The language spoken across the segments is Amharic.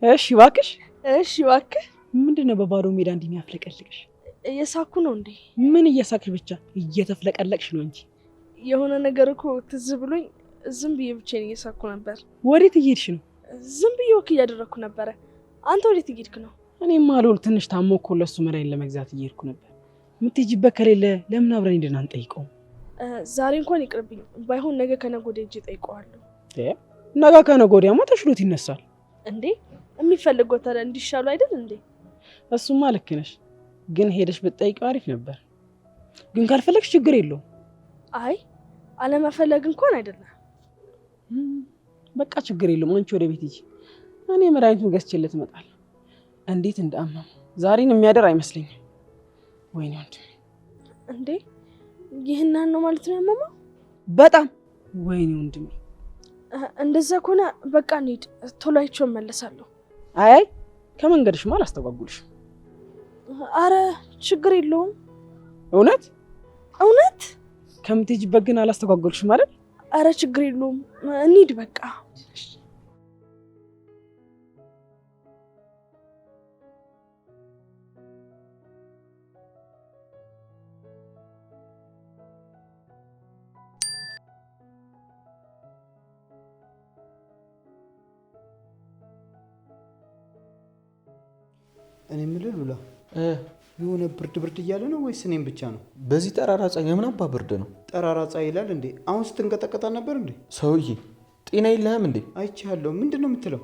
እሺ እባክሽ እሺ እባክህ። ምንድነው በባዶ ሜዳ እንደሚያፍለቀልቅሽ? እየሳኩ ነው እንዴ? ምን እየሳክሽ ብቻ እየተፍለቀለቅሽ ነው እንጂ። የሆነ ነገር እኮ ትዝ ብሎኝ ዝም ብዬ ብቻዬን እየሳኩ ነበር። ወዴት እየሄድሽ ነው? ዝም ብዬ ወክ እያደረኩ ነበረ። አንተ ወዴት እየሄድክ ነው? እኔማ አልወል ትንሽ ታሞ እኮ ለሱ መድኃኒት ለመግዛት እየሄድኩ ነበር። የምትሄጂበት ከሌለ ለምን አብረን ሄደን አንጠይቀውም? ዛሬ እንኳን ይቅርብኝ። ባይሆን ነገ ከነገ ወዲያ ሂጅ እጠይቀዋለሁ። ነገ ከነገ ወዲያማ ተሽሎት ይነሳል እንዴ። የሚፈልገው ታዲያ እንዲሻሉ አይደል እንዴ? እሱማ ልክ ነሽ፣ ግን ሄደሽ ብትጠይቂው አሪፍ ነበር። ግን ካልፈለግሽ ችግር የለውም። አይ አለመፈለግ እንኳን አይደለም። በቃ ችግር የለውም። አንቺ ወደ ቤት ሂጂ፣ እኔ መድኃኒቱን ገዝቼለት እመጣለሁ። እንዴት እንዳመመው ዛሬን የሚያደር አይመስለኝም። ወይኔ ወንድሜ። እንዴ ይህን ነው ማለት ነው ያመመው? በጣም ወይኔ ወንድሜ። እንደዛ ከሆነ በቃ እንሂድ፣ ቶሎ አይቼው እመለሳለሁ። አይ ከመንገድሽማ አላስተጓጉልሽም። አረ ችግር የለውም። እውነት እውነት ከምትሄጂበት ግን አላስተጓጉልሽም አይደል? አረ ችግር የለውም፣ እንሂድ በቃ። እኔ የምልህ ሉላ የሆነ ብርድ እያለ ነው ወይስ እኔም ብቻ ነው? በዚህ ጠራራ ፀሐይ ምን አባ ብርድ ነው? ጠራራ ፀሐይ ይላል እንዴ? አሁን ስትንቀጠቀጣ ነበር እንዴ? ሰውዬ ጤና የለህም እንዴ? አይቻለሁ። ምንድን ነው የምትለው?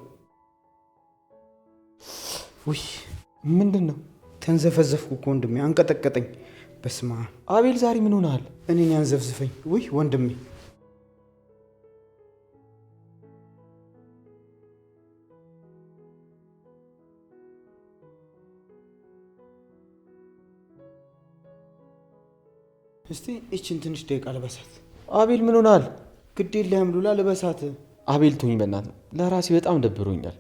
ውይ ምንድን ነው? ተንዘፈዘፍኩ እኮ ወንድሜ፣ አንቀጠቀጠኝ። በስመ አብ። አቤል ዛሬ ምን ሆነሃል? እኔን ያንዘፍዝፈኝ? ውይ ወንድሜ። እስቲ እቺን ትንሽ ደቂቃ ልበሳት። አቤል ምን ሆነሃል? ግድ የለህም ሉላ፣ ልበሳት። አቤል ተወኝ በእናትህ፣ ለራሴ በጣም ደብሮኛል።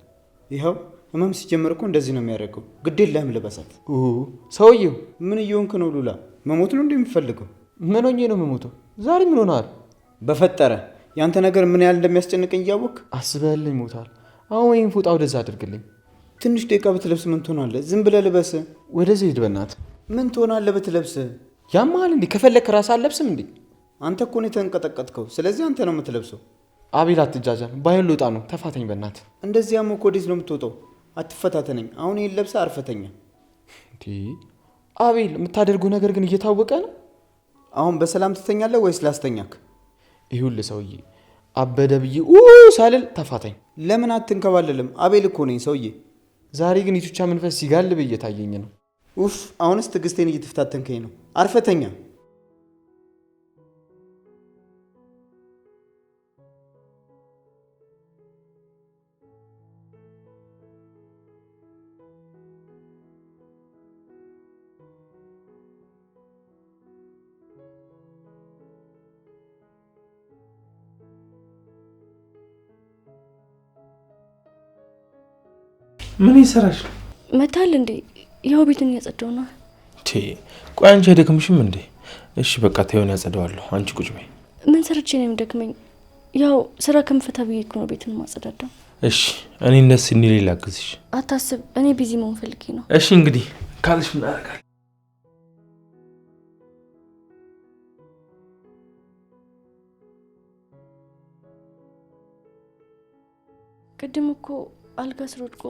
ይኸው ህመም ሲጀምር እኮ እንደዚህ ነው የሚያደርገው። ግድ የለህም ልበሳት። ሰውዬው ምን እየሆንክ ነው ሉላ? መሞት ነው እንደሚፈልገው? ምን ሆኜ ነው የምሞተው? ዛሬ ምን ሆነሃል? በፈጠረ ያንተ ነገር ምን ያህል እንደሚያስጨንቀኝ እያወቅህ አስበህልኝ ሞታል። አሁን ወይም ፎጣ ወደዛ አድርግልኝ። ትንሽ ደቂቃ ብትለብስ ምን ትሆናለህ? ዝም ብለህ ልበስ። ወደዚህ ሂድ በእናትህ። ምን ትሆናለህ ብትለብስ? ያማል እንዴ? ከፈለክ ራስህ አለብስም እንዴ? አንተ እኮ ነው የተንቀጠቀጥከው። ስለዚህ አንተ ነው የምትለብሰው። አቤል አትጃጃል። ባይሆን ልወጣ ነው። ተፋተኝ በእናትህ። እንደዚያም እኮ ወዴት ነው የምትወጣው? አትፈታተነኝ። አሁን ይሄን ለብሰህ አርፈተኛ። አቤል የምታደርገው ነገር ግን እየታወቀ ነው። አሁን በሰላም ትተኛለህ ወይስ ላስተኛክ? ይሁን ሰውዬ አበደ ብዬ ሳልል ተፋተኝ። ለምን አትንከባለልም? አቤል እኮ ነኝ ሰውዬ። ዛሬ ግን የቱቻ መንፈስ ሲጋልብ እየታየኝ ነው። ኡፍ! አሁንስ ትዕግስቴን እየተፈታተንከኝ ነው። አርፈተኛ። ምን ይሰራሽ? መታል እንዴ? ያው ቤትን ያጸደው ነው። ቆይ አንቺ አይደክምሽም እንዴ? እሺ በቃ ተይውን ያጸደዋለሁ። አንቺ ቁጭ በይ። ምን ሰርቼ ነው የሚደክመኝ? ያው ስራ ከምፈታ ብዬ እኮ ነው ቤትን ማጸዳዳው። እሺ እኔ እንደስ እንዴ ላግዝሽ። አታስብ፣ እኔ ቢዚ መሆን ፈልጌ ነው። እሺ እንግዲህ ካልሽ ምን አደርጋለሁ? ቅድም እኮ አልጋ ስር ወድቆ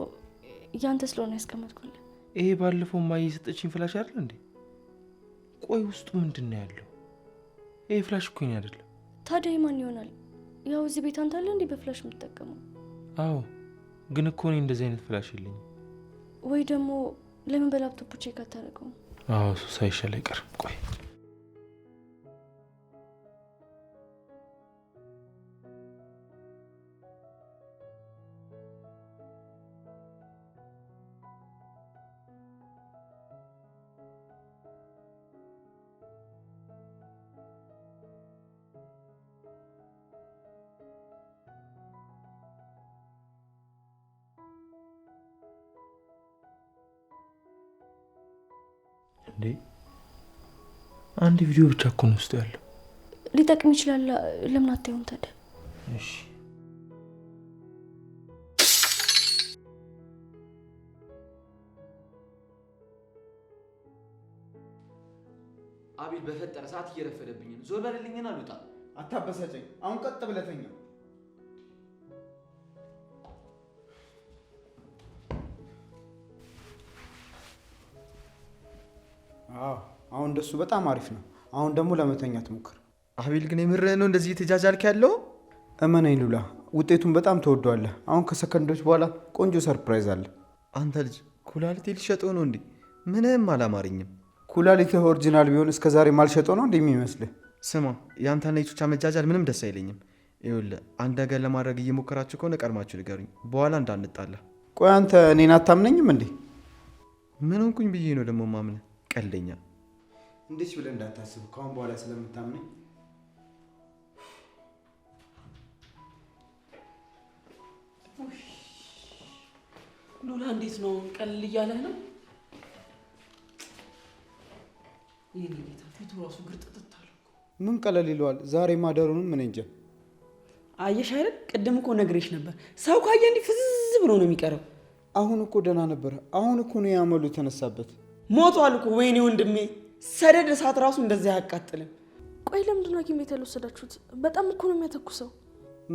ያንተ ስለሆነ ያስቀመጥኩልህ። ይሄ ባለፈው ማየ የሰጠችኝ ፍላሽ አይደል እንዴ? ቆይ ውስጡ ምንድነው ያለው? ይሄ ፍላሽ እኮ ነው አይደል? ታዲያ ማን ይሆናል? ያው እዚህ ቤት አንተ አለ እንዴ በፍላሽ የምትጠቀመው? አዎ፣ ግን እኮ እኔ እንደዚህ አይነት ፍላሽ የለኝም። ወይ ደግሞ ለምን በላፕቶፕ ቼክ አታደርገውም? አዎ፣ እሱ ሳይሻል አይቀርም። ቆይ እንዴ አንድ ቪዲዮ ብቻ እኮ ነው ውስጥ ያለው። ሊጠቅም ይችላል። ለምን አታዩም ታዲያ? እሺ አቤል በፈጠረ ሰዓት እየረፈደብኝ ነው። ዞር በልልኝና ልውጣ። አታበሳጨኝ። አሁን ቀጥ ብለህ ተኛ። አሁን እንደሱ በጣም አሪፍ ነው። አሁን ደግሞ ለመተኛት ሞክር። አቤል ግን የምርህን ነው እንደዚህ እየተጃጃልክ ያለው? እመነኝ ሉላ፣ ውጤቱን በጣም ተወዷለህ። አሁን ከሰከንዶች በኋላ ቆንጆ ሰርፕራይዝ አለ። አንተ ልጅ ኩላሊቴ ሊሸጠው ነው እንዴ? ምንም አላማረኝም። ኩላሊትህ ኦሪጂናል ቢሆን እስከ ዛሬ ማልሸጠው ነው እንደሚመስልህ? ስማ፣ የአንተና የቹቻ መጃጃል ምንም ደስ አይለኝም። ይኸውልህ አንድ ነገር ለማድረግ እየሞከራችሁ ከሆነ ቀድማችሁ ንገሩኝ፣ በኋላ እንዳንጣላ። ቆይ አንተ እኔን አታምነኝም እንዴ? ምን ሆንኩኝ ብዬ ነው ደግሞ ማምነህ? ቀልደኛ። እንዴት ብለህ እንዳታስብ ከአሁን በኋላ ስለምታምነኝ። ሉላ እንዴት ነው? ቀልል እያለህ ነው? የኔ ጌታ ፊቱ ራሱ ግርጥጥት አለ። ምን ቀለል ይለዋል? ዛሬ ማደሩንም ምን እንጃ። አየሽ አይደል? ቅድም እኮ ነግሬሽ ነበር። ሰው ካየ እንዲህ ፍዝዝ ብሎ ነው የሚቀረው። አሁን እኮ ደህና ነበረ። አሁን እኮ ነው ያመሉ የተነሳበት። ሞቷል እኮ። ወይኔ ወንድሜ፣ ሰደድ እሳት ራሱ እንደዚህ አያቃጥልም። ቆይ ለምንድን ነው ሐኪም ቤት ያልወሰዳችሁት? በጣም እኮ ነው የሚያተኩሰው።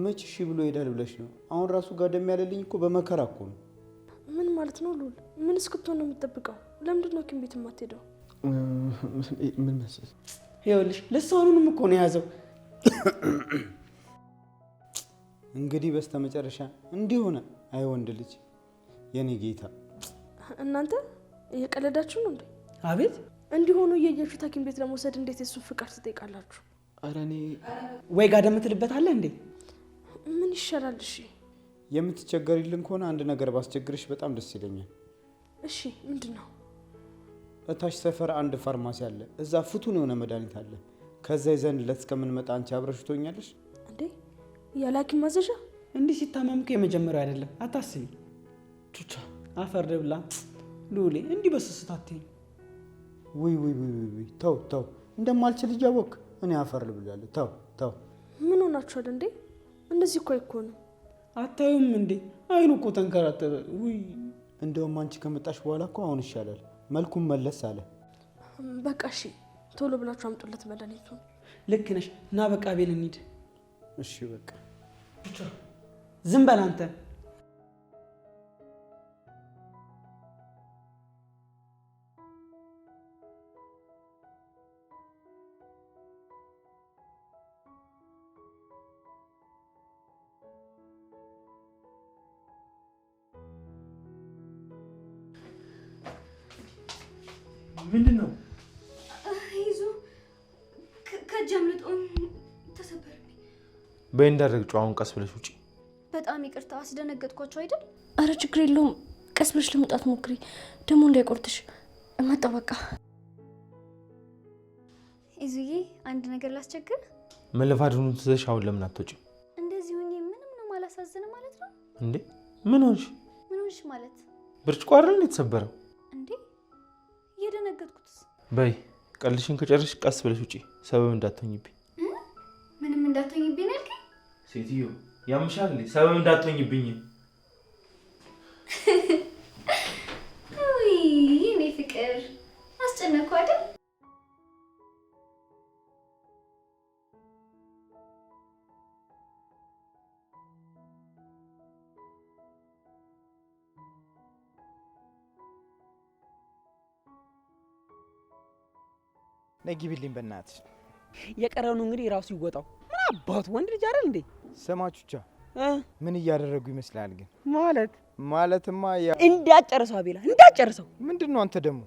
መች እሺ ብሎ ይሄዳል ብለሽ ነው? አሁን ራሱ ጋደም ያለልኝ እኮ በመከራ እኮ ነው። ምን ማለት ነው ሉል? ምን እስክትሆን ነው የምትጠብቀው? ለምንድን ነው ሐኪም ቤት የማትሄደው? ምን መሰለሽ፣ ይኸውልሽ ልሳኑንም እኮ ነው የያዘው። እንግዲህ በስተመጨረሻ እንዲህ ሆነ። አይ ወንድ ልጅ፣ የኔ ጌታ። እናንተ እየቀለዳችሁ ነው እንዴ? አቤት፣ እንዲሆኑ እያያችሁት ሐኪም ቤት ለመውሰድ እንዴት የሱን ፍቃድ ትጠይቃላችሁ? ኧረ እኔ ወይ ጋደም ትልበታለህ እንዴ? ምን ይሻላል? እሺ የምትቸገሪልን ከሆነ አንድ ነገር ባስቸግርሽ በጣም ደስ ይለኛል። እሺ ምንድን ነው? እታች ሰፈር አንድ ፋርማሲ አለ። እዛ ፍቱን የሆነ መድኃኒት አለ። ከዛ ይዘንለት እስከምንመጣ አንቺ አብረሽ ትሆኛለሽ እንዴ? ያለ ሐኪም ማዘዣ? እንዲህ ሲታመም እኮ የመጀመሪያው አይደለም። አታስቢ። ቹቻ አፈር ድብላ ሉሌ፣ እንዲህ በስስት አትይኝ። ውይ ውይ ውይ ውይ፣ ተው ተው፣ እንደማልችል እያወቅ እኔ አፈር ልብላለሁ። ተው ተው። ምን ሆናችኋል እንዴ? እንደዚህ እኮ አይኮንም። አታዩም እንዴ? አይኑ እኮ ተንከራተተ። ውይ፣ እንደውም አንቺ ከመጣሽ በኋላ እኮ አሁን ይሻላል። መልኩም መለስ አለ። በቃ እሺ፣ ቶሎ ብላችሁ አምጡለት መድኃኒቱን። ልክ ነሽ። እና በቃ ቤል እንሂድ። እሺ በቃ ዝም በል አንተ። ምንድን ነው? ይዞ ከእጅ አምልጦኝ ተሰበረብኝ። በይ እንዳደረግ አሁን ቀስ ብለሽ ውጪ። በጣም ይቅርታ አስደነገጥኳቸው አይደል? አረ ችግር የለውም። ቀስ ብለሽ ለመውጣት ሞክሪ፣ ደግሞ እንዳይቆርጥሽ። እመጣ በቃ። ይዙዬ አንድ ነገር ላስቸግር። ምን ልፋድኑ ትዘሽ አሁን ለምን አትወጪም? እንደዚህ ሆኜ ምንም ነው ማላሳዝን ማለት ነው እንዴ? ምን ሆንሽ? ምን ሆንሽ ማለት? ብርጭቆ አይደል የተሰበረው እንዴ? እየደነገጥኩትስ። በይ ቀልሽን ከጨረሽ ቀስ ብለሽ ውጪ፣ ሰበብ እንዳትሆኝብኝ። ምንም እንዳትሆኝብኝ ያልከኝ? ሴትዮ ያምሻል እንዴ? ሰበብ እንዳትሆኝብኝ። ውይ እኔ ፍቅር አስጨነቅኩ አይደል? ነግቢልኝ በእናትሽ። የቀረውን እንግዲህ ራሱ ይወጣው። ምን አባቱ ወንድ ልጅ አይደል እንዴ? ሰማቹቻ ምን እያደረጉ ይመስላል? ግን ማለትማ ያ እንዳጨርሰው አቤላ፣ እንዳጨርሰው። ምንድነው አንተ ደግሞ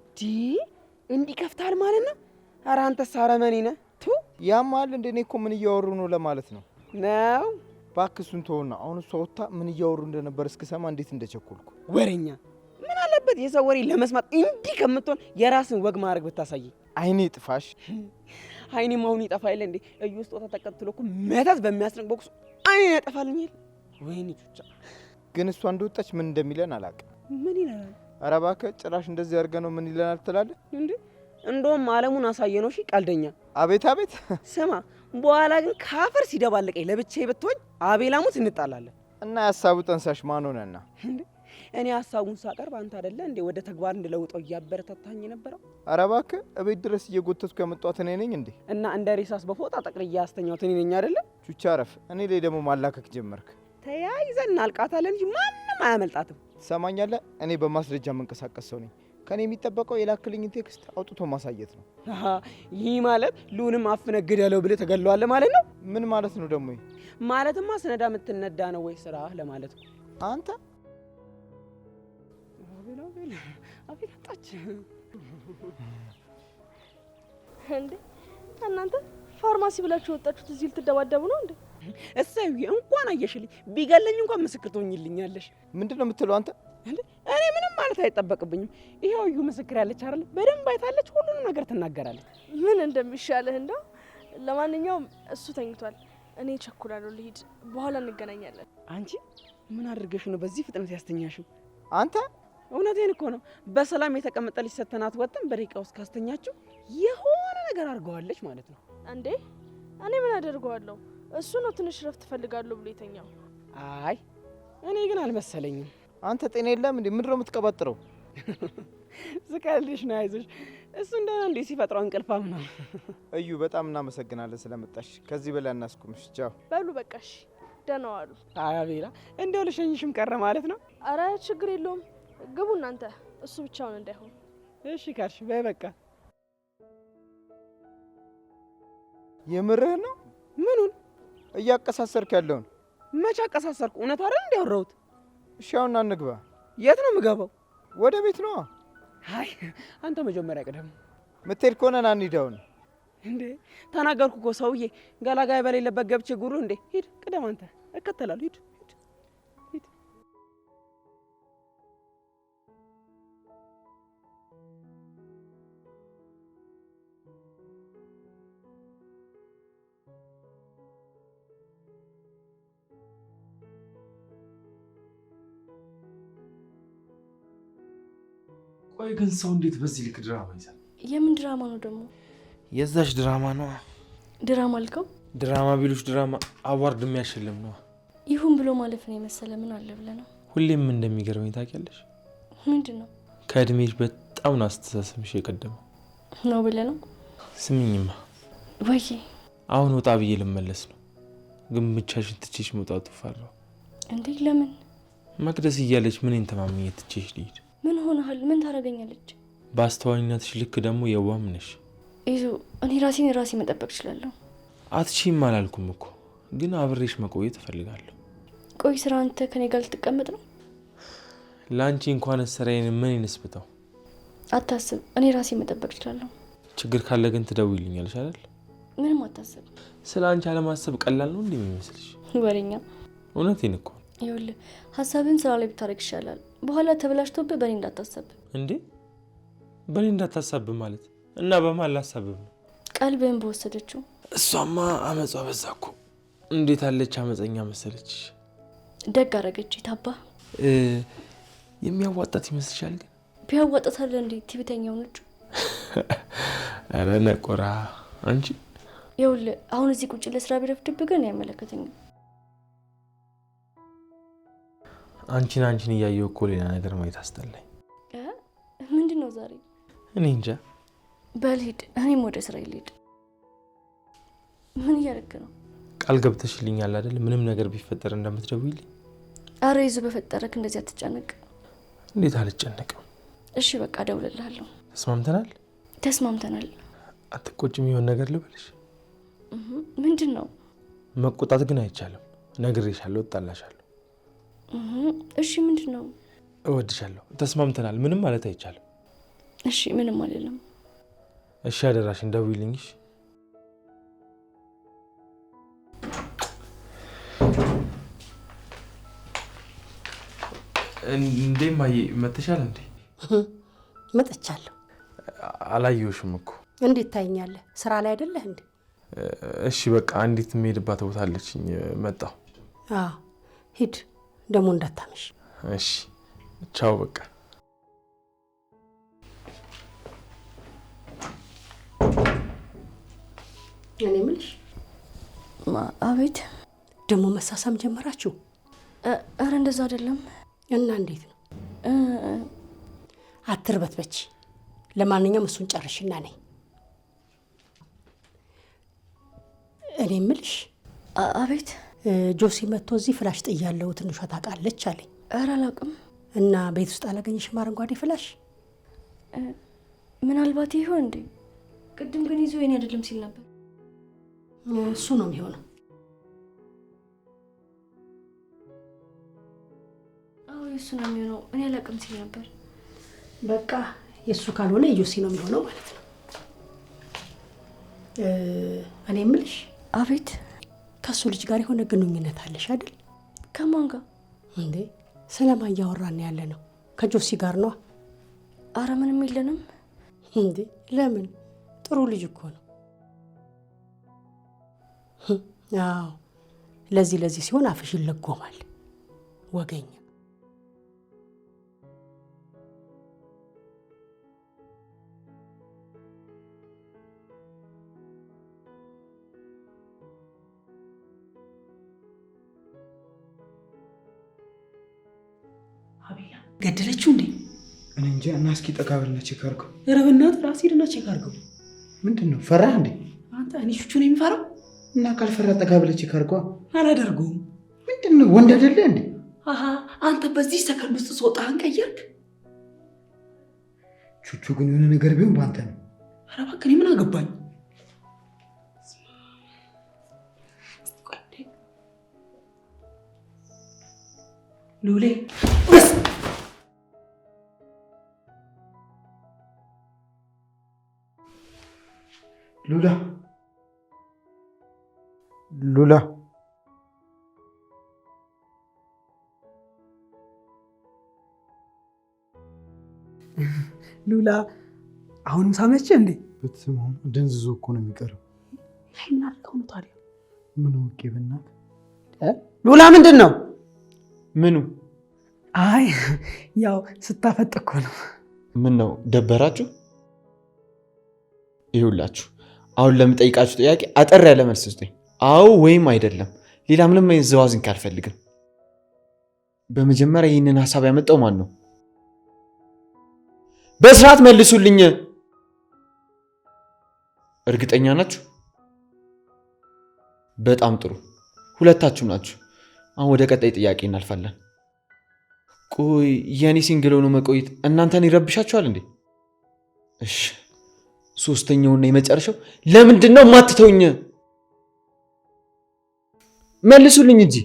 እንዲከፍታል ማለት ነው? ኧረ አንተስ አረመኔ ነህ። ቱ ያማል እንደ እኔ እኮ ምን እያወሩ ነው ለማለት ነው። እባክህ እሱን ተውና፣ አሁን እሷ ወጥታ ምን እያወሩ እንደነበር እስክሰማ እንዴት እንደቸኮልኩ። ወሬኛ ምን አለበት የሰው ወሬ ለመስማት እንዲህ ከምትሆን የራስን ወግ ማድረግ ብታሳይ። አይኔ ጥፋሽ። አይኔም አሁን ይጠፋ የለ እንዴ? እዩ ውስጥ ወጣ ተቀጥሎ እኮ መተት በሚያስነቅ ቦክስ አይኔ ያጠፋልኝ የለ። ወይኔ ቹቻ ግን እሷ እንደወጣች ምን እንደሚለን አላውቅም። ምን ይላል? ኧረ እባክህ ጭራሽ እንደዚህ አድርገህ ነው ምን ይለናል ትላለህ እንዴ? እንደውም ዓለሙን አሳየነው። እሺ ቀልደኛ። አቤት አቤት። ስማ በኋላ ግን ካፈር ሲደባለቀኝ ለብቻዬ ብትሆኝ አቤላሙት እንጣላለን። እና ያሳቡ ጠንሳሽ ማን ሆነና? እኔ ሀሳቡን ሳቀርብ አንተ አይደለ እንዴ ወደ ተግባር እንድለውጠው እያበረታታኝ የነበረው? ኧረ እባክህ እቤት ድረስ እየጎተትኩ ያመጣሁት እኔ ነኝ እንዴ? እና እንደ ሬሳስ በፎጣ ጠቅልዬ ያስተኛሁት እኔ ነኝ አይደለ? ቹቻ አረፍ። እኔ ላይ ደግሞ ማላከክ ጀመርክ። ተያይዘን እናልቃታለን እንጂ ማንም አያመልጣትም። ትሰማኛለህ? እኔ በማስረጃ መንቀሳቀስ ሰው ነኝ። ከኔ የሚጠበቀው የላክልኝን ቴክስት አውጥቶ ማሳየት ነው። ይህ ማለት ሉንም አፍነግደለው ብለህ ተገለዋለህ ማለት ነው? ምን ማለት ነው ደግሞ? ማለትማ ስነዳ የምትነዳ ነው ወይ ስራ ለማለት ነው። አንተ አቤላጣች እንዴ እናንተ ፋርማሲ ብላችሁ ወጣችሁት እዚህ ልትደባደቡ ነው እንዴ? እሰይ እንኳን አየሽልኝ። ቢገለኝ እንኳን ምስክር ትሆኝልኛለሽ። ምንድን ነው የምትለው አንተ? እንዴ እኔ ምንም ማለት አይጠበቅብኝም። ይሄው እዩ ምስክር ያለች አይደል? በደንብ አይታለች። ሁሉንም ነገር ትናገራለች። ምን እንደሚሻልህ እንደው። ለማንኛውም እሱ ተኝቷል። እኔ ቸኩላለሁ ልሂድ። በኋላ እንገናኛለን። አንቺ ምን አድርገሽ ነው በዚህ ፍጥነት ያስተኛሽው? አንተ እውነቴን እኮ ነው። በሰላም የተቀመጠ ልጅ ሰተናት ወጥተን በደቂቃ ውስጥ ካስተኛችው የሆነ ነገር አድርገዋለች ማለት ነው። እንዴ እኔ ምን አደርገዋለሁ? እሱ ነው ትንሽ ረፍት እፈልጋለሁ ብሎ የተኛው። አይ እኔ ግን አልመሰለኝም። አንተ ጤና የለም እንዴ? ምንድን ነው የምትቀባጥረው? ስቀልድሽ ነው። አይዞሽ እሱ እንደሆነ እንዴ ሲፈጥረው እንቅልፋም ነው። እዩ በጣም እናመሰግናለን ስለመጣሽ። ከዚህ በላይ እናስቁምሽ። ቻው በሉ በቃሽ፣ ደህና ዋሉ። አይ አቤላ እንደው ልሸኝሽም ቀረ ማለት ነው? አረ ችግር የለውም ግቡ እናንተ፣ እሱ ብቻውን እንዳይሆን። እሺ ካልሽ በይ በቃ። የምርህ ነው? ምኑን እያቀሳሰርክ ያለውን? መቼ አቀሳሰርኩ? እውነት አይደል እንዴ ያወራሁት? እሺ አሁን እንግባ። የት ነው የምገባው? ወደ ቤት ነው። አይ አንተ መጀመሪያ ቅደም። ምትሄድ ከሆነ ና እንሂድ አሁን። እንዴ ተናገርኩ እኮ ሰውዬ፣ ገላጋይ በሌለበት ገብቼ ጉሩ እንዴ? ሂድ ቅደም አንተ። እከተላለሁ። ሂድ ሂድ። ቆይ ግን ሰው እንዴት በዚህ ልክ ድራማ ይዛል? የምን ድራማ ነው ደግሞ? የዛች ድራማ ነው። ድራማ አልከው? ድራማ ቢሉሽ ድራማ አዋርድ የሚያሸልም ነው። ይሁን ብሎ ማለፍ ነው የመሰለ ምን አለ ብለህ ነው? ሁሌም እንደሚገርመኝ ታውቂያለሽ? ምንድን ነው? ከእድሜሽ በጣም ነው አስተሳሰብሽ የቀደመው ነው ብለህ ነው? ስሚኝማ ወይ አሁን ወጣ ብዬ ልመለስ ነው፣ ግን ብቻሽን ትቼሽ መውጣቱ ፈራሁ። እንዴ ለምን? መቅደስ እያለች ምን ተማምኜ ትቼሽ ልሂድ? ምን ሆነሃል? ምን ታደርገኛለች? በአስተዋይነትሽ ልክ ደግሞ የዋም ነሽ። ይዞ እኔ ራሴ መጠበቅ እችላለሁ። አትችይም አላልኩም እኮ፣ ግን አብሬሽ መቆየት እፈልጋለሁ። ቆይ ስራ አንተ ከኔ ጋር ልትቀመጥ ነው? ለአንቺ እንኳን ስራዬን ምን ይነስብተው? አታስብ፣ እኔ ራሴ መጠበቅ እችላለሁ። ችግር ካለ ግን ትደውይልኛለሽ አይደል? ምንም አታስብ። ስለ አንቺ አለማሰብ ቀላል ነው እንደሚመስልሽ? ወሬኛ። እውነቴን እኮ። ይኸውልህ ሀሳብህን ስራ ላይ ብታደርግ ይሻላል። በኋላ ተበላሽቶብህ በእኔ እንዳታሰብ። እንዴ በእኔ እንዳታሳብ ማለት እና በማን ላሳብብ ነው? ቀልብህን በወሰደችው። እሷማ አመጿ በዛ እኮ። እንዴት አለች አመፀኛ መሰለች። ደግ አረገች። ታባ የሚያዋጣት ይመስልሻል? ግን ቢያዋጣታለ እንዴ ትዕቢተኛ ሆነች። ኧረ ነቆራ አንቺ። ይኸውልህ አሁን እዚህ ቁጭ ለስራ ቢረፍድብህ ግን አይመለከተኝም። አንቺን እያየሁ እኮ ሌላ ነገር ማየት አስጠላኝ። ምንድን ነው ዛሬ? እኔ እንጃ። በል ሂድ፣ እኔም ወደ ስራ ልሂድ። ምን እያደረክ ነው? ቃል ገብተሽልኛል አይደል? ምንም ነገር ቢፈጠር እንደምትደውይልኝ። አረ ይዞ በፈጠረክ እንደዚህ አትጨነቅ። እንዴት አልጨነቅም? እሺ በቃ እደውልልሃለሁ። ተስማምተናል? ተስማምተናል። አትቆጭም? የሆነ ነገር ልበልሽ? ምንድን ነው? መቆጣት ግን አይቻልም። ነግሬሻለሁ፣ እጣላሻለሁ። እሺ ምንድን ነው? እወድሻለሁ። ተስማምተናል። ምንም ማለት አይቻልም። እሺ ምንም አይደለም። እሺ አደራሽን ደውይልኝ። እንዴ ማየ መተሻል እንዴ? መጥቻለሁ። አላየሁሽም እኮ። እንዴት ታይኛለህ? ስራ ላይ አይደለህ እንዴ? እሺ በቃ አንዲት የምሄድባት ቦታ አለችኝ፣ መጣሁ። አዎ ሂድ፣ ደግሞ እንዳታመሽ። እሺ ቻው በቃ። እኔ የምልሽ። አቤት። ደግሞ መሳሳም ጀመራችሁ? አረ እንደዛ አይደለም። እና እንዴት ነው? አትርበትበች። ለማንኛውም እሱን ጨርሽና ነኝ። እኔ እምልሽ አቤት። ጆሲ መጥቶ እዚህ ፍላሽ ጥያለሁ ትንሿ ታውቃለች አለኝ። ኧረ አላውቅም። እና ቤት ውስጥ አላገኘሽም አረንጓዴ ፍላሽ? ምናልባት ይሆን እንዴ? ቅድም ግን ይዞ የኔ አይደለም ሲል ነበር። እሱ ነው የሚሆነው። አዎ የእሱ ነው የሚሆነው። እኔ አላውቅም ሲል ነበር። በቃ የእሱ ካልሆነ የጆሲ ነው የሚሆነው ማለት ነው። እኔ እምልሽ አቤት። ከእሱ ልጅ ጋር የሆነ ግንኙነት አለሽ አይደል? ከማን ጋር እንዴ? ስለማን እያወራን ያለ ነው? ከጆሲ ጋር ነው። አረ ምንም የለንም። እንዴ ለምን? ጥሩ ልጅ እኮ ነው። አዎ ለዚህ ሲሆን አፍሽ ይለጎማል። ወገኛ ገደለችው እንዴ? እኔ እንጃ። እና እስኪ ጠጋ ብለህ ቼክ አድርገው። ኧረ በእናትህ ራስህ ሄድና ቼክ አድርገው። ምንድን ነው ፈራህ እንዴ? አንተ እኔ ቹቹ ነው የሚፈራው? እና ካልፈራ ጠጋ ብለህ ቼክ አድርገው። አላደርገውም። ምንድን ነው ወንድ አይደለ እንዴ? አሃ አንተ በዚህ ሰከንድ ውስጥ ጾታህን ቀየርክ? ቹቹ ግን የሆነ ነገር ቢሆን በአንተ ነው። ኧረ እባክህ እኔ ምን አገባኝ? ሉሌ ሉላ ሉላ ሉላ አሁንም ሳመች እንዴ? በትስማም ደንዝዞ እኮ ነው የሚቀረው። እናድርገው ነው ታዲያ። ምን ወቄ በእናት ሉላ ምንድን ነው? ምኑ? አይ ያው ስታፈጥ እኮ ነው። ምን ነው ደበራችሁ? ይሁላችሁ አሁን ለምጠይቃችሁ ጥያቄ አጠር ያለ መልስ ስጡኝ። አዎ ወይም አይደለም። ሌላ ምንም አይነት ዘዋዝንክ አልፈልግም። በመጀመሪያ ይህንን ሐሳብ ያመጣው ማን ነው? በስርዓት መልሱልኝ። እርግጠኛ ናችሁ? በጣም ጥሩ፣ ሁለታችሁም ናችሁ። አሁን ወደ ቀጣይ ጥያቄ እናልፋለን። ቆይ የኔ ሲንግል ሆኖ መቆየት እናንተን ይረብሻችኋል እንዴ? እሺ ሶስተኛውና የመጨረሻው ለምንድን ነው የማትተውኝ? መልሱልኝ እንጂ።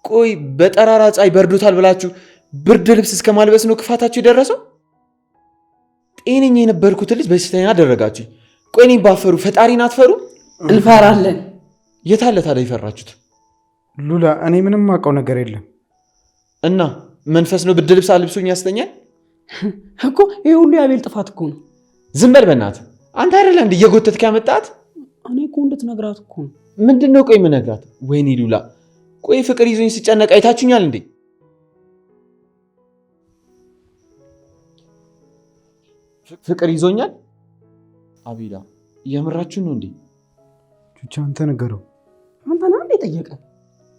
ቆይ በጠራራ ፀሐይ በርዶታል ብላችሁ ብርድ ልብስ እስከ ማልበስ ነው ክፋታችሁ የደረሰው? ጤነኛ የነበርኩትን ልጅ በሽተኛ አደረጋችሁ። ቆይ እኔን ባፈሩ ፈጣሪን አትፈሩ? እንፈራለን። የታለ ታዲያ የፈራችሁት? ሉላ እኔ ምንም አውቀው ነገር የለም። እና መንፈስ ነው ብርድ ልብስ አልብሶኝ ያስተኛል እኮ። ይሄ ሁሉ የአቤል ጥፋት እኮ ነው። ዝም በል በእናትህ። አንተ አይደለህ እንደ እየጎተትክ ያመጣት? እኔ እኮ እንድትነግራት እኮ ነው። ምንድነው? ቆይ የምነግራት? ወይኔ ሉላ፣ ቆይ ፍቅር ይዞኝ ስጨነቅ አይታችሁኛል እንዴ? ፍቅር ይዞኛል? አቤላ የምራችሁን ነው እንዴ? ቹቻ አንተ ነገረው። አንተ ና እንዴ ጠየቀ?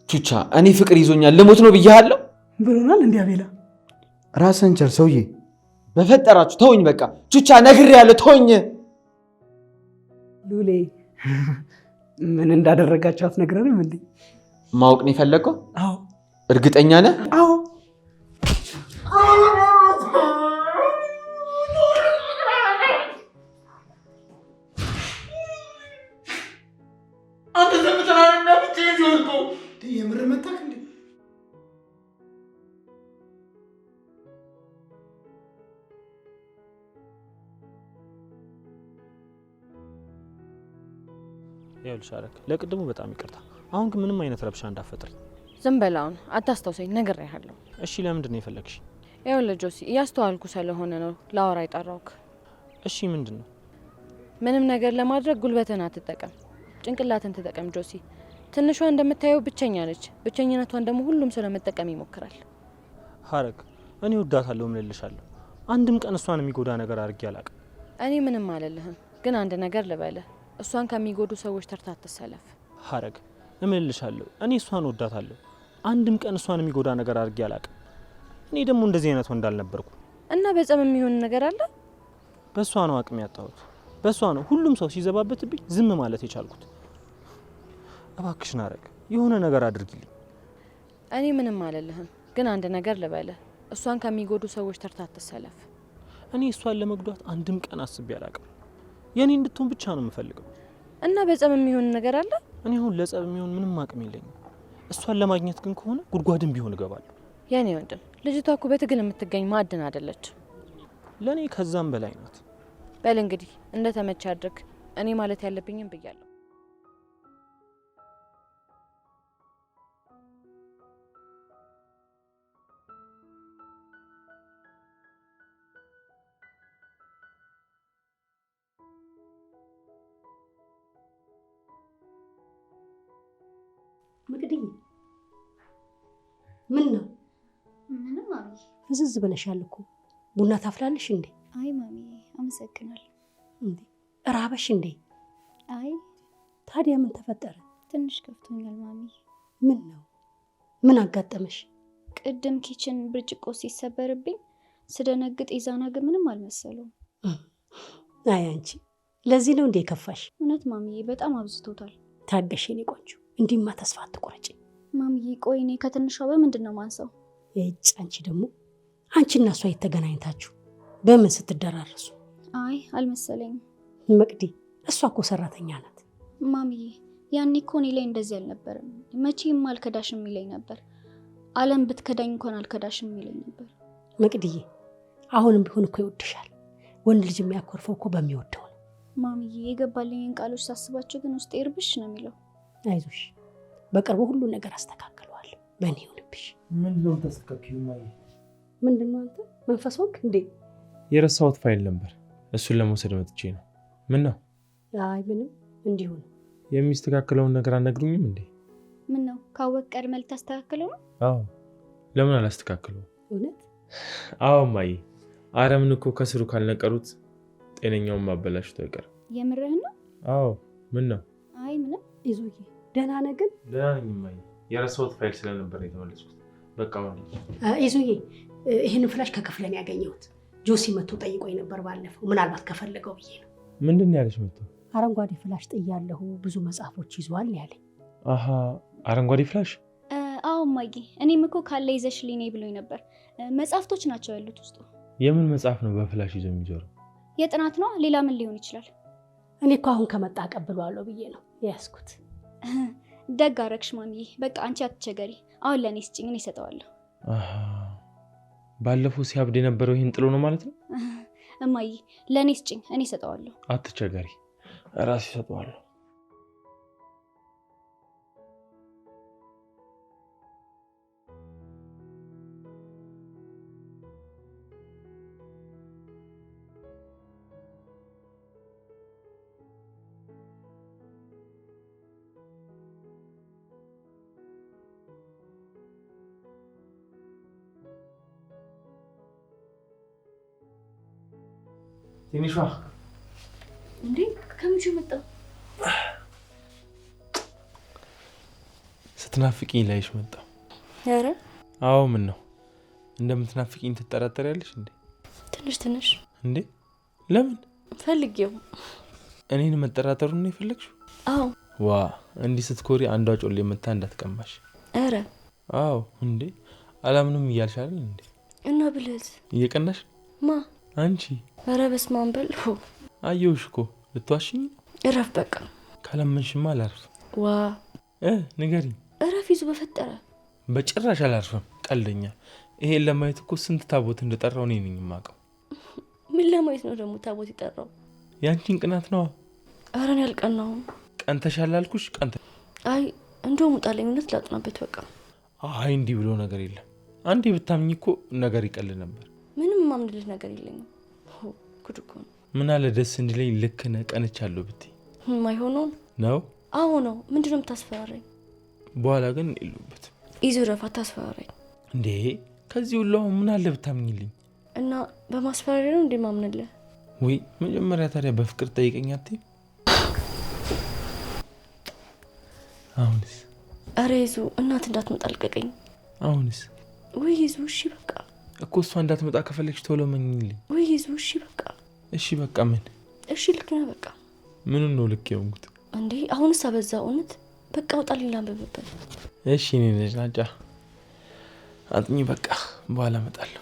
ቹቻ እኔ ፍቅር ይዞኛል ልሞት ነው ብያለሁ ብሎናል እንዴ አቤላ? ራስህን ቻል ሰውዬ። በፈጠራችሁ ተውኝ በቃ። ቹቻ ነግሬያለሁ ተውኝ። ሉሌ ምን እንዳደረጋችሁ አትነግረንም እንዴ? ማወቅ ነው የፈለግከው? አዎ። እርግጠኛ ነህ? አዎ። አንተ ዘምተናልና ብቻ ይዞልኩ የምር መጣክ እንዴ? ይኸውልሽ አረክ፣ ለቅድሙ በጣም ይቅርታ። አሁን ግን ምንም አይነት ረብሻ እንዳፈጥር። ዝም በል አሁን አታስታውሰኝ፣ ነግሬሃለሁ። እሺ ለምንድን ነው የፈለግሽ? ይኸውልህ ጆሲ፣ እያስተዋልኩ ስለሆነ ነው ላወራ የጠራሁት። እሺ ምንድን ነው? ምንም ነገር ለማድረግ ጉልበትን አትጠቀም፣ ጭንቅላትን ተጠቀም ጆሲ። ትንሿ እንደምታየው ብቸኛ ነች። ብቸኝነቷን ደግሞ ሁሉም ሰው ለመጠቀም ይሞክራል። ሀረግ፣ እኔ ወዳታለሁ፣ እምልልሻለሁ። አንድም ቀን እሷን የሚጎዳ ነገር አድርጌ አላውቅም። እኔ ምንም አልልህም፣ ግን አንድ ነገር ልበልህ፣ እሷን ከሚጎዱ ሰዎች ተርታ አትሰለፍ። ሀረግ፣ እምልልሻለሁ፣ እኔ እሷን ወዳታለሁ። አንድም ቀን እሷን የሚጎዳ ነገር አድርጌ አላውቅም። እኔ ደግሞ እንደዚህ አይነት ወንድ አልነበርኩም። እና በጸም የሚሆን ነገር አለ? በእሷ ነው አቅም ያጣሁት። በእሷ ነው ሁሉም ሰው ሲዘባበትብኝ ዝም ማለት የቻልኩት። እባክሽን አረግ የሆነ ነገር አድርጊልኝ። እኔ ምንም አልልህም፣ ግን አንድ ነገር ልበልህ። እሷን ከሚጎዱ ሰዎች ተርታ አትሰለፍ። እኔ እሷን ለመጉዳት አንድም ቀን አስቤ አላውቅም። የኔ እንድትሆን ብቻ ነው የምፈልገው። እና በጸም የሚሆን ነገር አለ? እኔ አሁን ለጸብ የሚሆን ምንም አቅም የለኝም። እሷን ለማግኘት ግን ከሆነ ጉድጓድም ቢሆን እገባለሁ። የኔ ወንድም ልጅቷ እኮ በትግል የምትገኝ ማዕድን አይደለች። ለእኔ ከዛም በላይ ናት። በል እንግዲህ እንደ ተመቸ አድርግ። እኔ ማለት ያለብኝም ብያለሁ። መቅድዬ ምን ነው? ምንም ማሚ። ፍዝዝ ብለሻል እኮ። ቡና ታፍላለሽ እንዴ? አይ ማሚ አመሰግናለሁ። እንዴ ራበሽ እንዴ? አይ ታዲያ ምን ተፈጠረ? ትንሽ ከፍቶኛል ማሚ። ምን ነው? ምን አጋጠመሽ? ቅድም ኪችን ብርጭቆ ሲሰበርብኝ ስደነግጥ ኢዛና ግን ምንም አልመሰለውም። አይ አንቺ ለዚህ ነው እንዴ ከፋሽ? እውነት ማሚዬ በጣም አብዝቶታል። ታገሽ የኔ ቆንጆ፣ እንዲህማ ተስፋ አትቆረጪ። ማሚዬ ቆይ እኔ ከትንሿ በምንድን ነው ማንሳው? እጭ አንቺ ደግሞ አንቺና እሷ የተገናኝታችሁ በምን ስትደራረሱ? አይ አልመሰለኝም። መቅዲ እሷ እኮ ሰራተኛ ናት። ማሚዬ ያኔ እኮ እኔ ላይ እንደዚህ አልነበረም። መቼም አልከዳሽም የሚለኝ ነበር። ዓለም ብትከዳኝ እንኳን አልከዳሽም የሚለኝ ነበር። መቅዲዬ አሁንም ቢሆን እኮ ይወድሻል። ወንድ ልጅ የሚያኮርፈው እኮ በሚወደው ነው። ማሚዬ የገባልኝን ቃሎች ሳስባቸው ግን ውስጤ እርብሽ ነው የሚለው። አይዞሽ በቅርቡ ሁሉ ነገር አስተካክለዋለሁ። በእኔ ይሁንብሽ። ምንድነው ተስተካክዩ? ምንድነው አንተ መንፈስ ወንክ እንዴ? የረሳሁት ፋይል ነበር፣ እሱን ለመውሰድ መጥቼ ነው። ምን ነው? አይ ምንም፣ እንዲሁ ነው። የሚስተካከለውን ነገር አልነግሩኝም እንዴ? ምን ነው ካወቅ ቀድመህ ልታስተካክለው ነው? አዎ፣ ለምን አላስተካክለው? እውነት? አዎ ማዬ፣ አረምን እኮ ከስሩ ካልነቀሩት ጤነኛውን ማበላሽቶ አይቀርም። የምርህን ነው? አዎ። ምን ነው? አይ ምንም። ይዙዬ ደህና ነህ ግን? ደህና ነኝ ማዬ፣ የረሳሁት ፋይል ስለነበር የተመለስኩት። በቃ ይዙዬ ይህን ፍላሽ ከክፍለን ያገኘሁት ጆሲ መጥቶ ጠይቆኝ ነበር ባለፈው፣ ምናልባት ከፈለገው ብዬ ነው። ምንድን ነው ያለሽ? መጥቶ አረንጓዴ ፍላሽ ጥያለሁ ብዙ መጽሐፎች ይዟል ያለኝ። አሀ አረንጓዴ ፍላሽ? አዎ እማዬ፣ እኔም እኮ ካለ ይዘሽልኝ ነይ ብሎኝ ነበር። መጽሐፍቶች ናቸው ያሉት ውስጡ። የምን መጽሐፍ ነው በፍላሽ ይዞ የሚዞረው? የጥናት ነው። ሌላ ምን ሊሆን ይችላል? እኔ እኮ አሁን ከመጣ አቀብለዋለሁ ብዬ ነው የያዝኩት። ደግ አደረግሽ ማሚዬ። በቃ አንቺ አትቸገሪ። አሁን ለእኔ ስጭኝ፣ እኔ እሰጠዋለሁ። ባለፈው ሲያብድ የነበረው ይህን ጥሎ ነው ማለት ነው? እማዬ ለእኔ ስጭኝ፣ እኔ እሰጠዋለሁ። አትቸገሪ፣ እራሴ እሰጠዋለሁ። ትንሿ እንዴ ከምንጭ መጣ? ስትናፍቂኝ ላይሽ መጣ። ኧረ አዎ። ምን ነው እንደምትናፍቂኝ ትጠራጠሪያለሽ እንዴ? ትንሽ ትንሽ። እንዴ ለምን? ፈልጌው። እኔን መጠራጠሩን ነው የፈለግሽው? አዎ። ዋ እንዲህ ስትኮሪ አንዷ ጮሌ መታ እንዳትቀማሽ። ኧረ አዎ። እንዴ አላምንም እያልሽ አይደል እንዴ? እና ብለዝ እየቀናሽ ማ አንቺ? ኧረ በስመ አብ በል። አየሁሽ እኮ ልትዋሽኝ። እረፍ በቃ። ካላመንሽማ አላርፍም። ዋ ንገሪኝ። እረፍ ይዙ በፈጠረ። በጭራሽ አላርፍም። ቀልደኛ። ይሄን ለማየት እኮ ስንት ታቦት እንደጠራው እኔ ነኝ የማውቀው። ምን ለማየት ነው ደግሞ ታቦት የጠራው? ያንቺን ቅናት ነዋ። ኧረ እኔ አልቀናሁም። ቀንተሻል አልኩሽ። አይ እንደውም ውጣልኝ፣ እውነት ላጥናበት በቃ። አይ እንዲህ ብሎ ነገር የለም። አንዴ ብታምኝ እኮ ነገር ይቀል ነበር። ምንም ማምንልህ ነገር የለኝም። ጉድ እኮ ነው። ምን አለ ደስ እንዲለኝ። ልክ ነህ ቀንቻለሁ ብትይ የማይሆነውን ነው። አዎ ነው። ምንድነው የምታስፈራራኝ? በኋላ ግን የሉበት። ይዙ ረፍ፣ አታስፈራራኝ እንዴ። ከዚህ ሁሉ አሁን ምን አለ ብታምኝልኝ። እና በማስፈራሪያ ነው እንዴ ማምንልህ? ወይ መጀመሪያ ታዲያ በፍቅር ጠይቀኝ አትይም? አሁንስ? ኧረ ይዙ እናት እንዳትመጣ ልቀቀኝ። አሁንስ? ወይ ይዙ እሺ በቃ እኮ እሷ እንዳትመጣ ከፈለግሽ ቶሎ መኝልኝ። ወይ ይዙ። እሺ በቃ እሺ በቃ ምን? እሺ ልክ ነህ በቃ። ምኑን ነው ልክ የሆንኩት እንዴ? አሁንስ አበዛ እውነት። በቃ ውጣ ሌላ አንብብበት። እሺ እኔ ልጅ ናጫ አጥኚ በቃ በኋላ እመጣለሁ።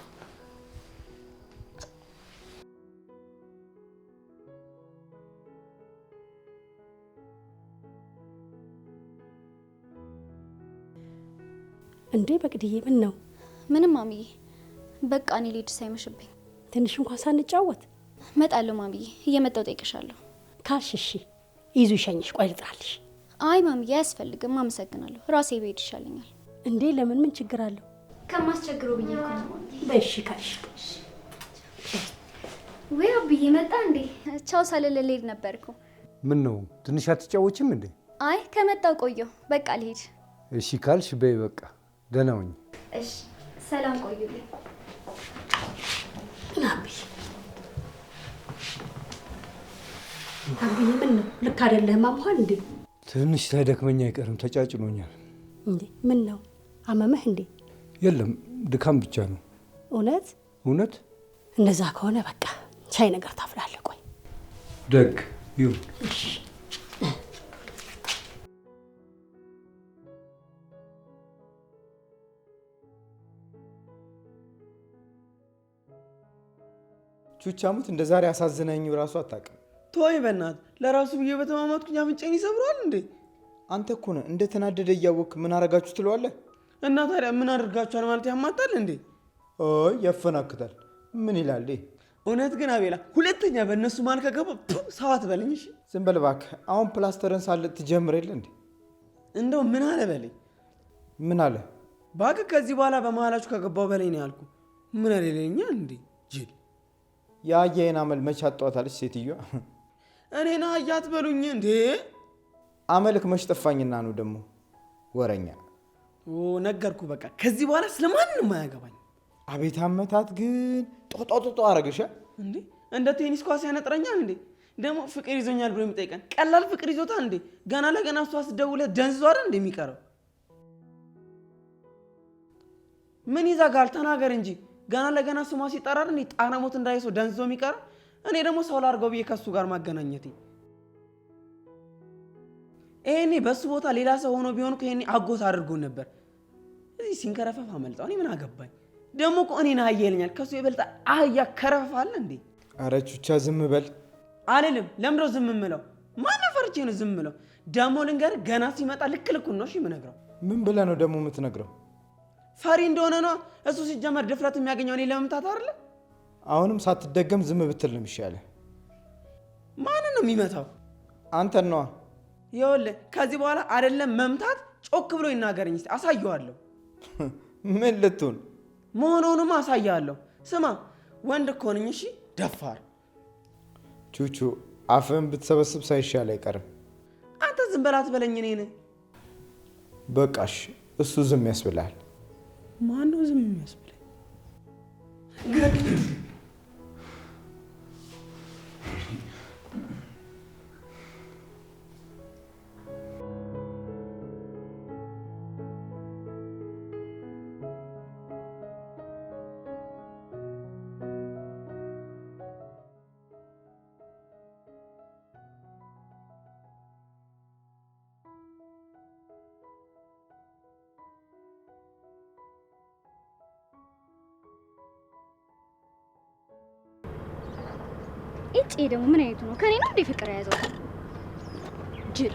እንዴ በቅድዬ ምን ነው? ምንም ማሚዬ፣ በቃ እኔ ልሂድ ሳይመሽብኝ። ትንሽ እንኳን ሳንጫወት? እመጣለሁ ማሚዬ፣ እየመጣሁ ጠይቅሻለሁ ካልሽ እሺ። ይዙ ይሸኝሽ። ቆይ ልጥራልሽ። አይ ማሚዬ አያስፈልግም፣ አመሰግናለሁ። ራሴ ብሄድ ይሻለኛል። እንዴ ለምን? ምን ችግር አለው? ከማስቸግረው ብዬ እኮ ነው። በእሺ ካልሽ። ወይ አብዬ መጣ እንዴ? ቻው ሳልል ልሄድ ነበርኩ። ምን ነው ትንሽ አትጫወችም እንዴ? አይ ከመጣው ቆየሁ፣ በቃ ልሄድ። እሺ ካልሽ በይ በቃ ደህና ሁኚ። እሺ ሰላም ቆዩልኝ። አብዬ አብዬ ምን ነው? ልክ አይደለህም። አምኋል እንዴ? ትንሽ ሳይደክመኝ አይቀርም፣ ተጫጭኖኛል። እንዴ ምን ነው? አመመህ እንዴ? የለም ድካም ብቻ ነው። እውነት? እውነት? እንደዛ ከሆነ በቃ ሻይ ነገር ታፍላለህ። ቆይ ደግ ይሁን። እሺ ቹቻሙት እንደ ዛሬ አሳዝነኝ ራሱ አታውቅም። ተወኝ በእናትህ። ለራሱ ብዬ በተማማትኩኝ አፍንጫዬን ይሰብረዋል እንዴ? አንተ እኮ ነህ እንደ ተናደደ እያወቅህ ምን አረጋችሁ ትለዋለህ? እና ታዲያ ምን አድርጋችኋል ማለት ያማታል እንዴ? አይ ያፈናክታል። ምን ይላል? እውነት ግን አቤላ፣ ሁለተኛ በእነሱ ማል ከገባ ሰው አትበለኝ እሺ? ዝም በል እባክህ። አሁን ፕላስተርን ሳለ ትጀምር የለ እንዴ? እንደው ምን አለ በለኝ። ምን አለ? እባክህ ከዚህ በኋላ በመሀላችሁ ከገባው በላይ ነው ያልኩ። ምን አለ ይለኛል እንዴ? ጅል የአህያዬን አመል መች አጧታለች ሴትዮዋ። እኔን አህያ አትበሉኝ እንዴ? አመልክ መች ጠፋኝና ነው ደግሞ ወረኛ። ነገርኩ በቃ ከዚህ በኋላ ስለማንም አያገባኝ። አቤት አመታት ግን ጦጦጦጦ አረገሻ እንዴ? እንደ ቴኒስ ኳስ ያነጥረኛል እንዴ? ደግሞ ፍቅር ይዞኛል ብሎ የሚጠይቀን ቀላል ፍቅር ይዞታል እንዴ? ገና ለገና እሷ ስደውልህ ደንዝዞ አይደል እንዴ የሚቀረው? ምን ይዛጋል? ተናገር እንጂ። ገና ለገና ስሟ ሲጠራር እንዴ ጣና ሞት እንዳይሰው ደንዝዞ የሚቀረው? እኔ ደግሞ ሰው ላድርገው ብዬ ከሱ ጋር ማገናኘቴ። ይሄኔ በሱ ቦታ ሌላ ሰው ሆኖ ቢሆን እኮ ይሄኔ አጎት አድርጎን ነበር። እዚህ ሲንከረፈፍ አመልጣው። እኔ ምን አገባኝ? ደግሞ እኮ እኔን አህያ ይለኛል። ከሱ የበልጣ አህያ ከረፈፍ አለ እንዴ? አረ ቹቻ ዝም በል። አልልም። ለምንድነው ዝም የምለው? ማነው ፈርቼ ነው ዝም የምለው? ደግሞ ልንገርህ፣ ገና ሲመጣ ልክ ልኩን ነው እሺ የምነግረው። ምን ብለህ ነው ደግሞ የምትነግረው? ፈሪ እንደሆነ ነው እሱ። ሲጀመር ድፍረት የሚያገኘው እኔ ለመምታት አይደለ? አሁንም ሳትደገም ዝም ብትል ነው የሚሻለው። ማንን ነው የሚመታው? አንተን ነዋ። ይኸውልህ ከዚህ በኋላ አይደለም መምታት፣ ጮክ ብሎ ይናገረኝ እስኪ አሳየዋለሁ። ምን ልትሆን መሆኑንም አሳያለሁ። ስማ ወንድ እኮ ነኝ እሺ። ደፋር ቹቹ፣ አፍህን ብትሰበስብ ሳይሻል አይቀርም። አንተ ዝም በላት በለኝ። እኔን በቃሽ። እሱ ዝም ያስብልሃል። ማነው ዝም የሚያስብለኝ? እጪ ደግሞ ምን አይነቱ ነው? ከኔ ነው እንዴ ፍቅር የያዘው ጅል?